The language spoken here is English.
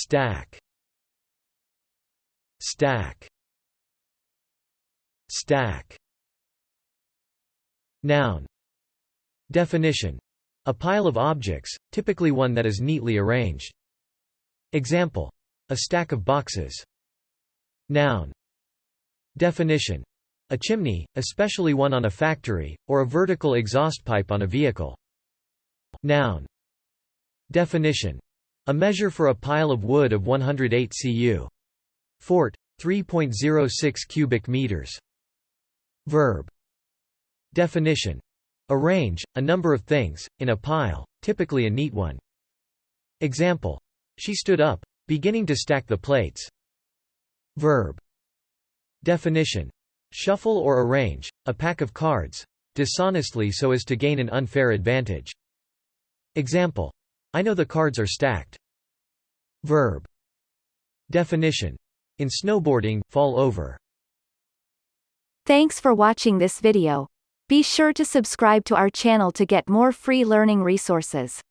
Stack. Stack. Stack. Noun. Definition: a pile of objects, typically one that is neatly arranged. Example: a stack of boxes. Noun. Definition: a chimney, especially one on a factory, or a vertical exhaust pipe on a vehicle. Noun. Definition: a measure for a pile of wood of 108 cu. Fort. 3.06 cubic meters. Verb. Definition: arrange, a number of things, in a pile, typically a neat one. Example: she stood up, beginning to stack the plates. Verb. Definition: shuffle or arrange, a pack of cards, dishonestly so as to gain an unfair advantage. Example: I know the cards are stacked. Verb. Definition: in snowboarding, fall over. Thanks for watching this video. Be sure to subscribe to our channel to get more free learning resources.